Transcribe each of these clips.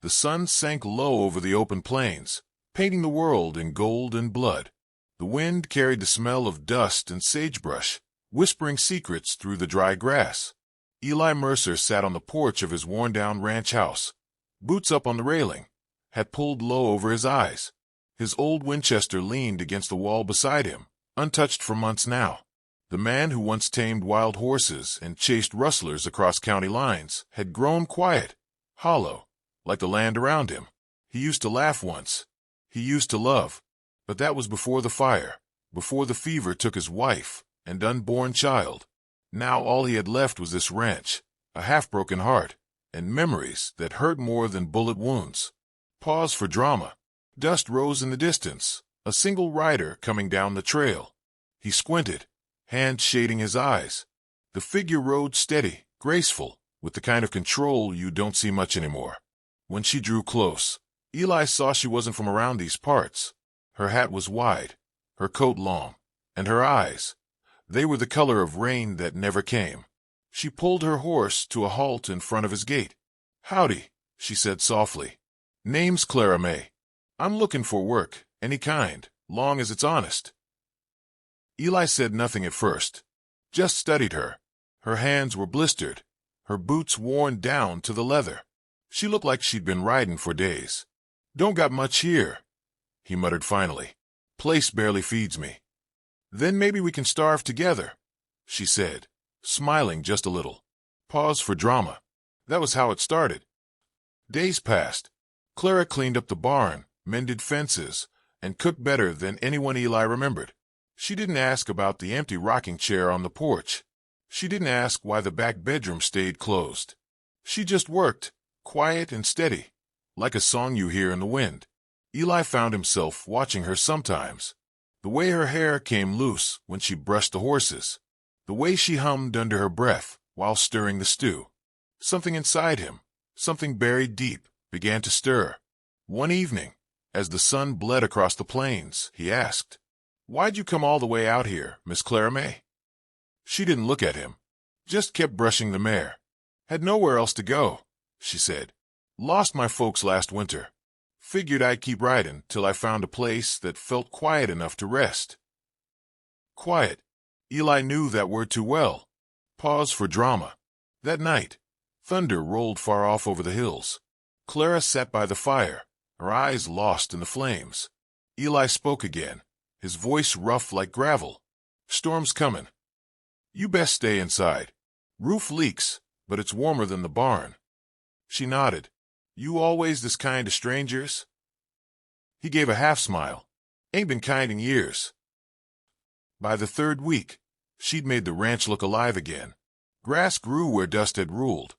The sun sank low over the open plains, painting the world in gold and blood. The wind carried the smell of dust and sagebrush, whispering secrets through the dry grass. Eli Mercer sat on the porch of his worn-down ranch house, boots up on the railing, hat pulled low over his eyes. His old Winchester leaned against the wall beside him, untouched for months now. The man who once tamed wild horses and chased rustlers across county lines had grown quiet, hollow, like the land around him. He used to laugh once. He used to love. But that was before the fire, before the fever took his wife and unborn child. Now all he had left was this ranch, a half-broken heart, and memories that hurt more than bullet wounds. Pause for drama. Dust rose in the distance, a single rider coming down the trail. He squinted, hands shading his eyes. The figure rode steady, graceful, with the kind of control you don't see much anymore. When she drew close, Eli saw she wasn't from around these parts. Her hat was wide, her coat long, and her eyes, they were the color of rain that never came. She pulled her horse to a halt in front of his gate. "Howdy," she said softly. "Name's Clara Mae. I'm looking for work, any kind, long as it's honest." Eli said nothing at first, just studied her. Her hands were blistered, her boots worn down to the leather. She looked like she'd been riding for days. "Don't got much here," he muttered finally. "Place barely feeds me." "Then maybe we can starve together," she said, smiling just a little. Pause for drama. That was how it started. Days passed. Clara cleaned up the barn, mended fences, and cooked better than anyone Eli remembered. She didn't ask about the empty rocking chair on the porch. She didn't ask why the back bedroom stayed closed. She just worked, quiet and steady, like a song you hear in the wind. Eli found himself watching her sometimes. The way her hair came loose when she brushed the horses. The way she hummed under her breath while stirring the stew. Something inside him, something buried deep, began to stir. One evening, as the sun bled across the plains, he asked, "Why'd you come all the way out here, Miss Clara Mae?" She didn't look at him, just kept brushing the mare. "Had nowhere else to go," she said. "Lost my folks last winter. Figured I'd keep riding till I found a place that felt quiet enough to rest." Quiet. Eli knew that word too well. Pause for drama. That night, thunder rolled far off over the hills. Clara sat by the fire, her eyes lost in the flames. Eli spoke again, his voice rough like gravel. "Storm's coming. You best stay inside. Roof leaks, but it's warmer than the barn." She nodded. "You always this kind to strangers?" He gave a half-smile. "Ain't been kind in years." By the third week, she'd made the ranch look alive again. Grass grew where dust had ruled.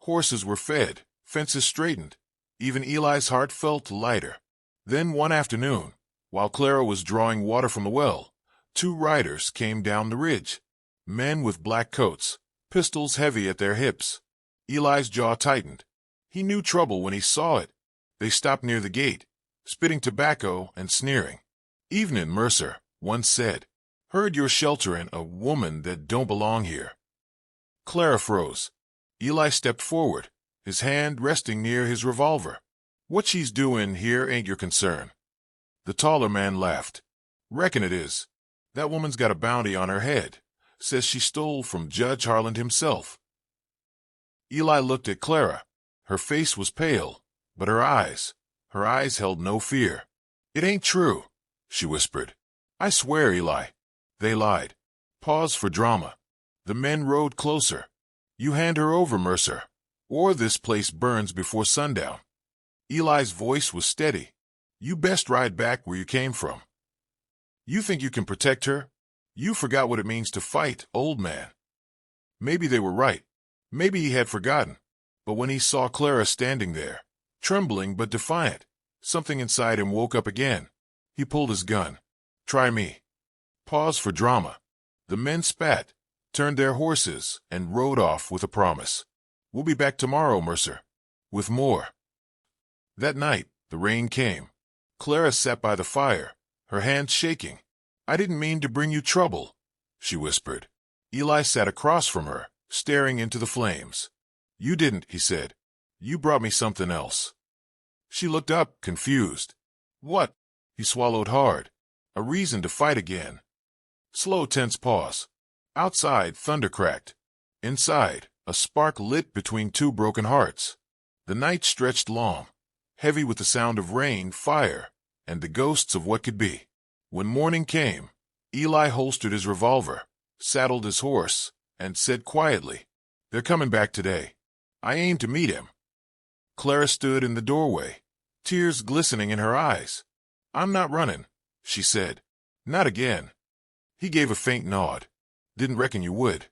Horses were fed, fences straightened. Even Eli's heart felt lighter. Then one afternoon, while Clara was drawing water from the well, two riders came down the ridge. Men with black coats, pistols heavy at their hips. Eli's jaw tightened. He knew trouble when he saw it. They stopped near the gate, spitting tobacco and sneering. "Evenin', Mercer," one said. "Heard you're shelterin' a woman that don't belong here." Clara froze. Eli stepped forward, his hand resting near his revolver. "What she's doin' here ain't your concern." The taller man laughed. "Reckon it is. That woman's got a bounty on her head. Says she stole from Judge Harland himself." Eli looked at Clara. Her face was pale, but her eyes held no fear. "It ain't true," she whispered. "I swear, Eli." They lied. Pause for drama. The men rode closer. "You hand her over, Mercer, or this place burns before sundown." Eli's voice was steady. "You best ride back where you came from. You think you can protect her? You forgot what it means to fight, old man." Maybe they were right. Maybe he had forgotten. But when he saw Clara standing there, trembling but defiant, something inside him woke up again. He pulled his gun. "Try me." Pause for drama. The men spat, turned their horses, and rode off with a promise. "We'll be back tomorrow, Mercer, with more." That night, the rain came. Clara sat by the fire, her hands shaking. "I didn't mean to bring you trouble," she whispered. Eli sat across from her, staring into the flames. "You didn't," he said. "You brought me something else." She looked up, confused. What? He swallowed hard. A reason to fight again. Slow, tense pause. Outside, thunder cracked. Inside, a spark lit between two broken hearts. The night stretched long, heavy with the sound of rain, fire, and the ghosts of what could be. When morning came, Eli holstered his revolver, saddled his horse, and said quietly, "They're coming back today. I aim to meet him." Clara stood in the doorway, tears glistening in her eyes. "I'm not running," she said. "Not again." He gave a faint nod. "Didn't reckon you would."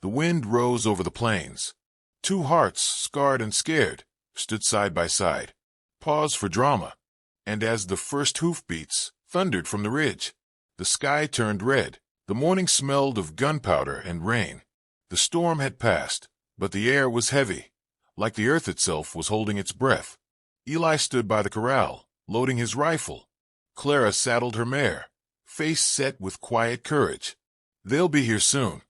The wind rose over the plains. Two hearts, scarred and scared, stood side by side. Pause for drama. And as the first hoofbeats thundered from the ridge, the sky turned red. The morning smelled of gunpowder and rain. The storm had passed, but the air was heavy, like the earth itself was holding its breath. Eli stood by the corral, loading his rifle. Clara saddled her mare, face set with quiet courage. "They'll be here soon,"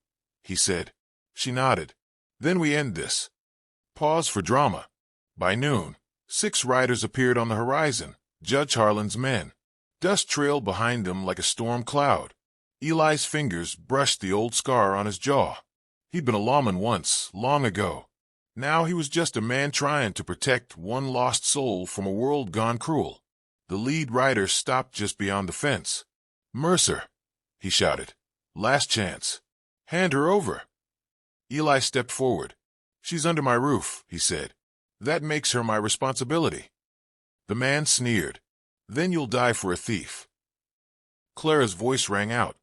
he said. She nodded. "Then we end this." Pause for drama. By noon, 6 riders appeared on the horizon, Judge Harlan's men. Dust trailed behind them like a storm cloud. Eli's fingers brushed the old scar on his jaw. He'd been a lawman once, long ago. Now he was just a man trying to protect one lost soul from a world gone cruel. The lead rider stopped just beyond the fence. "Mercer," he shouted. "Last chance. Hand her over." Eli stepped forward. "She's under my roof," he said. "That makes her my responsibility." The man sneered. "Then you'll die for a thief." Clara's voice rang out.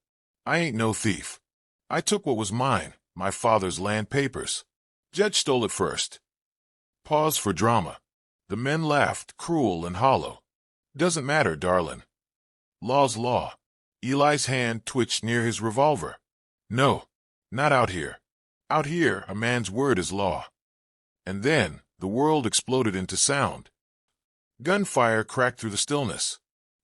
"I ain't no thief. I took what was mine, my father's land papers. Judge stole it first." Pause for drama. The men laughed, cruel and hollow. "Doesn't matter, darlin'. Law's law." Eli's hand twitched near his revolver. "No, not out here. Out here, a man's word is law." And then the world exploded into sound. Gunfire cracked through the stillness.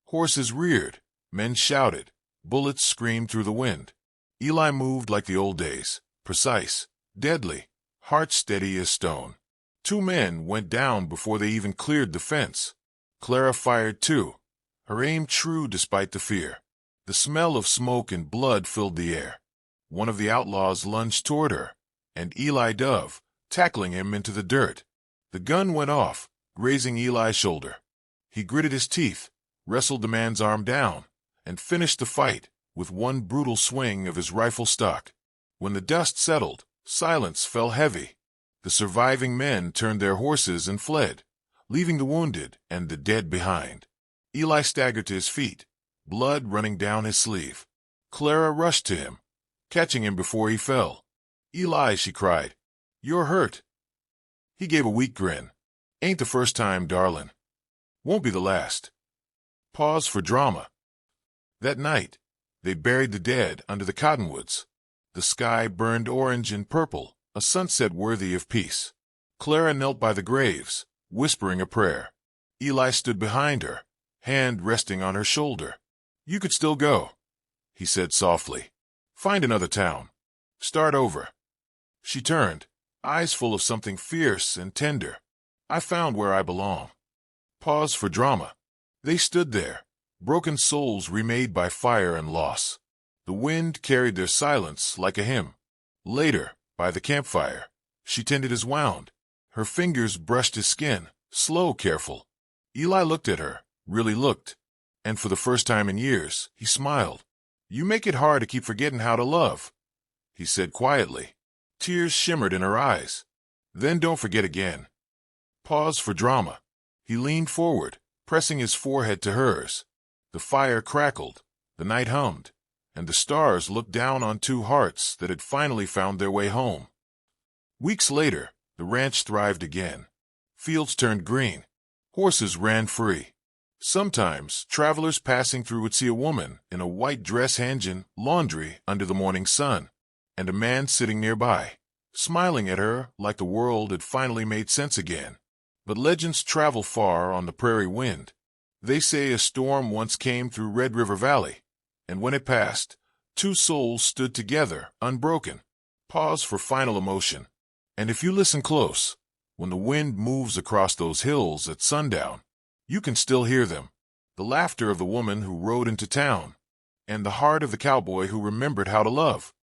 Horses reared, men shouted, bullets screamed through the wind. Eli moved like the old days, precise, deadly, heart steady as stone. 2 men went down before they even cleared the fence. Clara fired too, her aim true despite the fear. The smell of smoke and blood filled the air. One of the outlaws lunged toward her, and Eli dove, tackling him into the dirt. The gun went off, grazing Eli's shoulder. He gritted his teeth, wrestled the man's arm down, and finished the fight with one brutal swing of his rifle stock. When the dust settled, silence fell heavy. The surviving men turned their horses and fled, leaving the wounded and the dead behind. Eli staggered to his feet, blood running down his sleeve. Clara rushed to him, catching him before he fell. "Eli," she cried, "you're hurt." He gave a weak grin. "Ain't the first time, darlin'. Won't be the last." Pause for drama. That night, they buried the dead under the cottonwoods. The sky burned orange and purple, a sunset worthy of peace. Clara knelt by the graves, whispering a prayer. Eli stood behind her, hand resting on her shoulder. "You could still go," he said softly. "Find another town. Start over." She turned, eyes full of something fierce and tender. "I found where I belong." Pause for drama. They stood there, broken souls remade by fire and loss. The wind carried their silence like a hymn. Later, by the campfire, she tended his wound. Her fingers brushed his skin, slow, careful. Eli looked at her, really looked, and for the first time in years, he smiled. "You make it hard to keep forgetting how to love," he said quietly. Tears shimmered in her eyes. "Then don't forget again." Pause for drama. He leaned forward, pressing his forehead to hers. The fire crackled, the night hummed, and the stars looked down on 2 hearts that had finally found their way home. Weeks later, the ranch thrived again. Fields turned green. Horses ran free. Sometimes, travelers passing through would see a woman in a white dress handing laundry under the morning sun, and a man sitting nearby, smiling at her like the world had finally made sense again. But legends travel far on the prairie wind. They say a storm once came through Red River Valley, and when it passed, 2 souls stood together, unbroken. Pause for final emotion. And if you listen close, When the wind moves across those hills at sundown, you can still hear them. The laughter of the woman who rode into town, and the heart of the cowboy who remembered how to love.